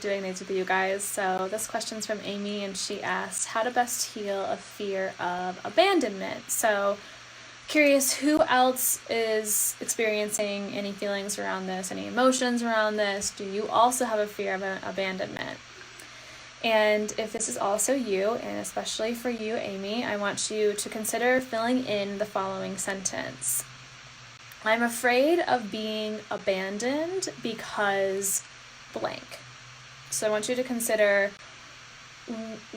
love doing these with you guys. So this question's from Amy, and she asked, how to best heal a fear of abandonment? So curious who else is experiencing any feelings around this, any emotions around this. Do you also have a fear of abandonment? And if this is also you, and especially for you, Amy, I want you to consider filling in the following sentence. I'm afraid of being abandoned because blank. So I want you to consider,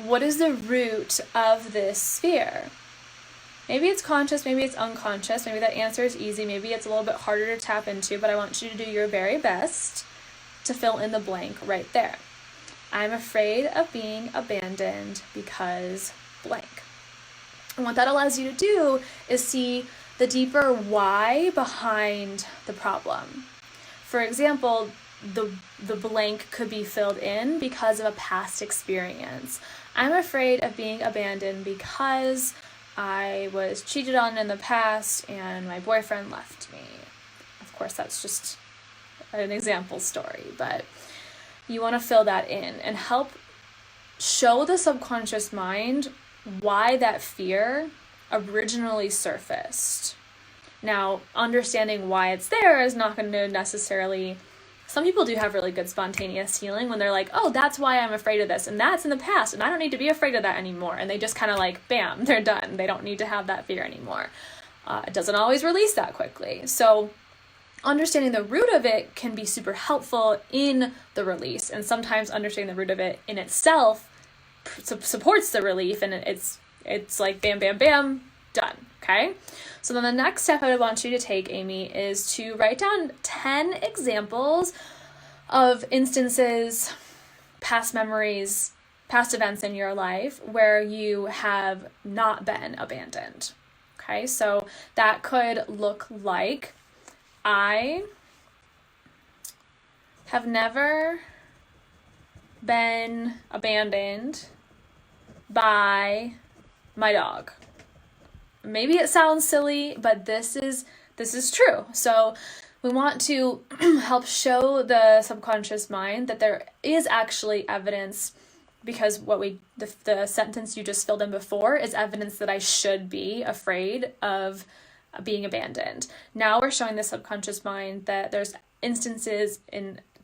what is the root of this fear? Maybe it's conscious, maybe it's unconscious, maybe that answer is easy, maybe it's a little bit harder to tap into, but I want you to do your very best to fill in the blank right there. I'm afraid of being abandoned because blank. And what that allows you to do is see the deeper why behind the problem. For example, the blank could be filled in because of a past experience. I'm afraid of being abandoned because I was cheated on in the past and my boyfriend left me. Of course, that's just an example story, but you want to fill that in and help show the subconscious mind why that fear originally surfaced. Now, understanding why it's there is not going to necessarily... Some people do have really good spontaneous healing when they're like, oh, that's why I'm afraid of this, and that's in the past, and I don't need to be afraid of that anymore. And they just kind of like, bam, they're done. They don't need to have that fear anymore. It doesn't always release that quickly. So understanding the root of it can be super helpful in the release. And sometimes understanding the root of it in itself supports the relief, and it's like bam, bam, bam, done. Okay? So then the next step I would want you to take, Amy, is to write down 10 examples of instances, past memories, past events in your life where you have not been abandoned. Okay? So that could look like, I have never been abandoned by my dog. Maybe it sounds silly, but this is true. So we want to help show the subconscious mind that there is actually evidence, because the sentence you just filled in before is evidence that I should be afraid of being abandoned. Now we're showing the subconscious mind that there's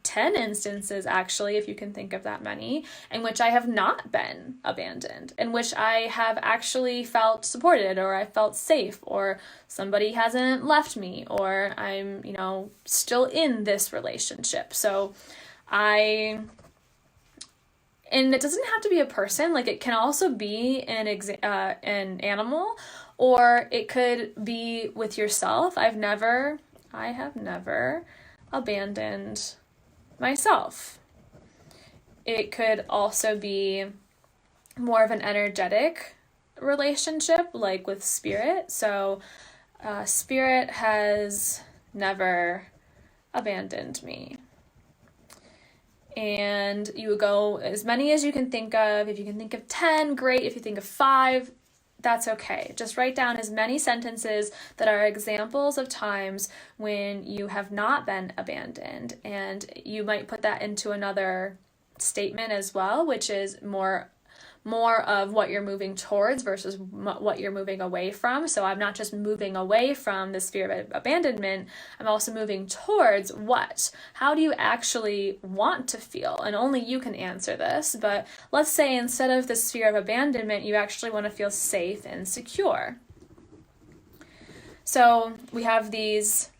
10 instances actually, if you can think of that many, in which I have not been abandoned, in which I have actually felt supported, or I felt safe, or somebody hasn't left me, or I'm, still in this relationship. So and it doesn't have to be a person, like it can also be an animal, or it could be with yourself. I have never abandoned myself. It could also be more of an energetic relationship, like with spirit. So spirit has never abandoned me. And you would go as many as you can think of. If you can think of 10, great. If you think of 5, that's okay. Just write down as many sentences that are examples of times when you have not been abandoned. And you might put that into another statement as well, which is more of what you're moving towards versus what you're moving away from. So I'm not just moving away from this fear of abandonment, I'm also moving towards what? How do you actually want to feel? And only you can answer this, but let's say instead of this fear of abandonment, you actually want to feel safe and secure. So we have these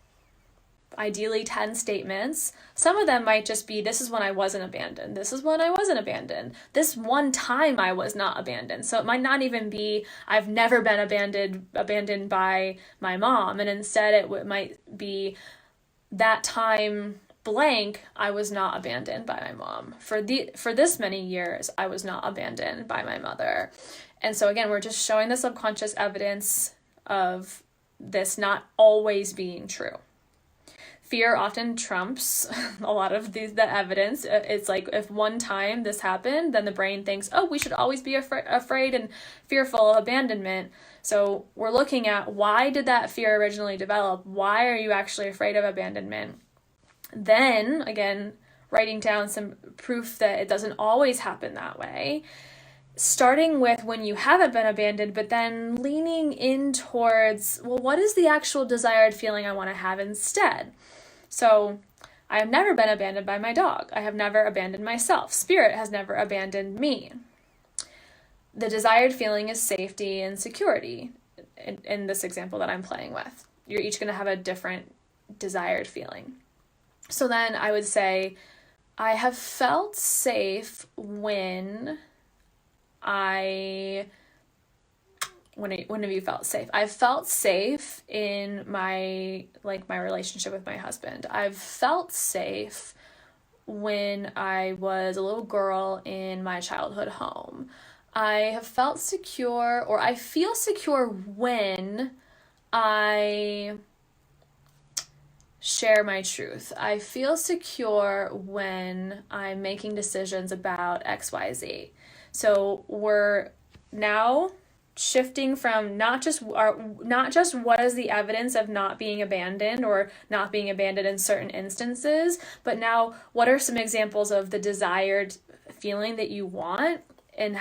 ideally 10 statements. Some of them might just be, this is when I wasn't abandoned. This is when I wasn't abandoned. This one time I was not abandoned. So it might not even be, I've never been abandoned by my mom. And instead it might be, that time blank, I was not abandoned by my mom. For this many years, I was not abandoned by my mother. And so again, we're just showing the subconscious evidence of this not always being true. Fear often trumps a lot of the evidence. It's like, if one time this happened, then the brain thinks, oh, we should always be afraid and fearful of abandonment. So we're looking at, why did that fear originally develop? Why are you actually afraid of abandonment? Then, again, writing down some proof that it doesn't always happen that way, starting with when you haven't been abandoned, but then leaning in towards, well, what is the actual desired feeling I want to have instead? So I have never been abandoned by my dog. I have never abandoned myself. Spirit has never abandoned me. The desired feeling is safety and security in this example that I'm playing with. You're each going to have a different desired feeling. So then I would say, I have felt safe when have you felt safe? I've felt safe in my relationship with my husband. I've felt safe when I was a little girl in my childhood home. I have felt secure, or I feel secure when I share my truth. I feel secure when I'm making decisions about XYZ. So we're now shifting from not just what is the evidence of not being abandoned or not being abandoned in certain instances, but now what are some examples of the desired feeling that you want in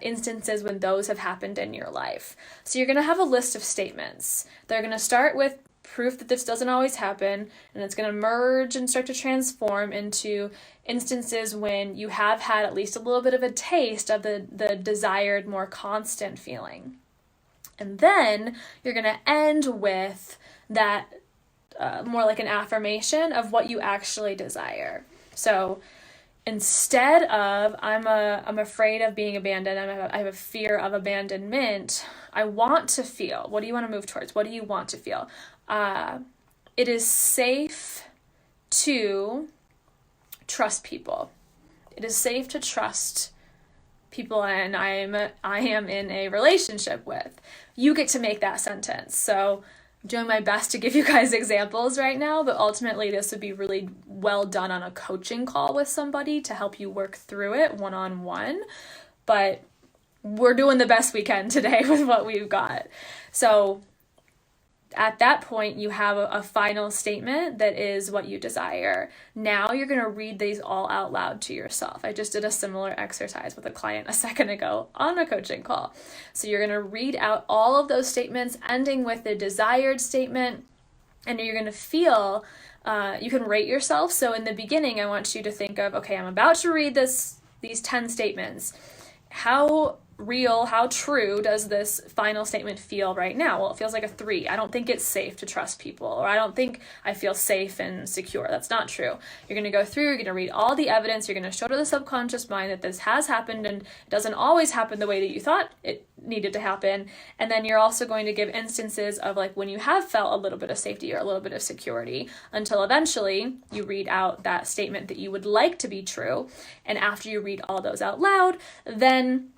instances when those have happened in your life. So you're going to have a list of statements. They're going to start with proof that this doesn't always happen, and it's going to merge and start to transform into instances when you have had at least a little bit of a taste of the desired, more constant feeling. And then you're going to end with that more like an affirmation of what you actually desire. So instead of I'm afraid of being abandoned, I have a fear of abandonment, I want to feel, what do you want to move towards? What do you want to feel? It is safe to trust people. It is safe to trust people and I am in a relationship with. You get to make that sentence. So I'm doing my best to give you guys examples right now, but ultimately this would be really well done on a coaching call with somebody to help you work through it one-on-one. But we're doing the best we can today with what we've got. So at that point, you have a final statement that is what you desire. Now you're going to read these all out loud to yourself. I just did a similar exercise with a client a second ago on a coaching call. So you're going to read out all of those statements, ending with the desired statement, and you're going to feel, you can rate yourself. So in the beginning, I want you to think of, okay, I'm about to read these 10 statements. How real, how true does this final statement feel right now? Well, it feels like a 3. I don't think it's safe to trust people, or I don't think I feel safe and secure. That's not true. You're going to go through, you're going to read all the evidence, you're going to show to the subconscious mind that this has happened and it doesn't always happen the way that you thought it needed to happen. And then you're also going to give instances of like when you have felt a little bit of safety or a little bit of security, until eventually you read out that statement that you would like to be true. And after you read all those out loud, then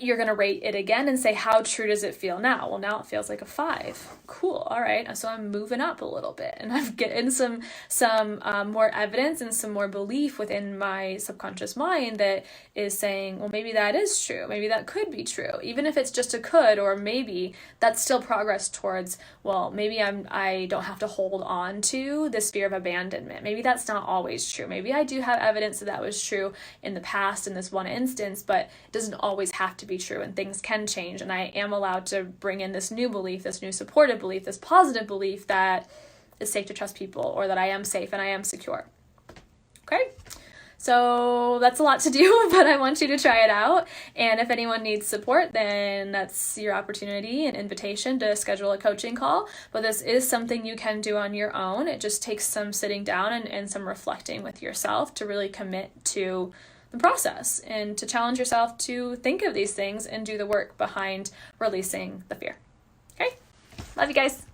you're going to rate it again and say, how true does it feel now? Well, now it feels like a 5. Cool. All right. So I'm moving up a little bit and I'm getting some more evidence and some more belief within my subconscious mind that is saying, well, maybe that is true. Maybe that could be true. Even if it's just a could, or maybe that's still progress towards, well, maybe I don't have to hold on to this fear of abandonment. Maybe that's not always true. Maybe I do have evidence that was true in the past in this one instance, but it doesn't always have to be true, and things can change, and I am allowed to bring in this new belief, this new supportive belief, this positive belief that it's safe to trust people, or that I am safe and I am secure. Okay? So that's a lot to do, but I want you to try it out. And if anyone needs support, then that's your opportunity and invitation to schedule a coaching call. But this is something you can do on your own. It just takes some sitting down and some reflecting with yourself to really commit to the process and to challenge yourself to think of these things and do the work behind releasing the fear. Okay? Love you guys.